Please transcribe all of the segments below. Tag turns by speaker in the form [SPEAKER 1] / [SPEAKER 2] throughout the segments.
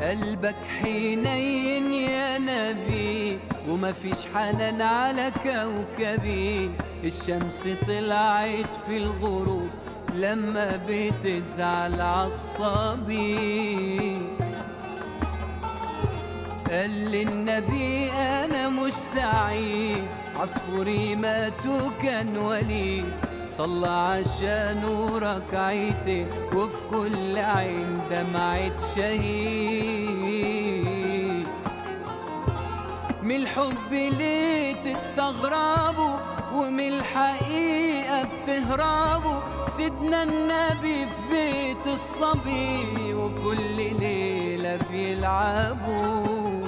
[SPEAKER 1] قلبك حنين يا نبي، وما فيش حنان على كوكبي. الشمس طلعت في الغروب لما بتزعل عالصبي. قال للنبي انا مش سعيد، عصفوري مات وكان وليد. صلى عشانه ركعتين، وفي كل عين دمعة شهيد. من الحب ليه تستغربوا، ومن الحقيقة بتهربوا؟ سيدنا النبي في بيت الصبي، وكل ليلة بيلعبوا.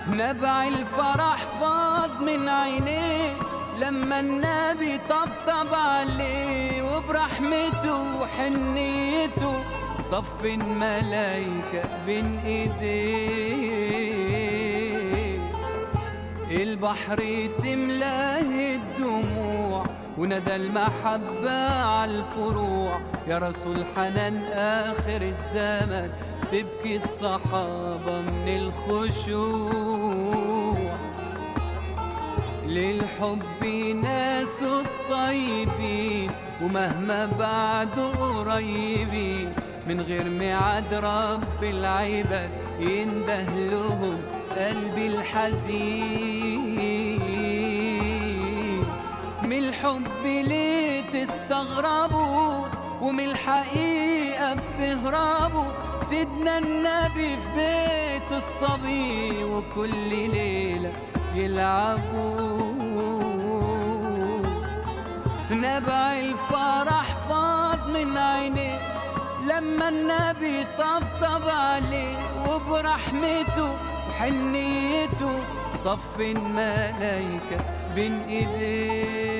[SPEAKER 1] نبع الفرح فاض من عينيه لما النبي طبطب عليه، وبرحمته وحنيته صف الملايكة بين ايديه. البحر تملاه الدموع، وندى المحبة عالفروع. يا رسول حنان آخر الزمن، تبكي الصحابة من الخشوع. للحب ناس الطيبين، ومهما بعدوا قريبين. من غير ميعاد رب العباد ينده لهم قلبي الحزين. من الحب ليه تستغربوا، ومن الحقيقة بتهربوا؟ سيدنا النبي في بيت الصبي، وكل ليلة يلعبوا. نبع الفرح فاض من عينيه لما النبي طبطب عليه، وبرحمته وحنيته صف الملايكة بين ايديه.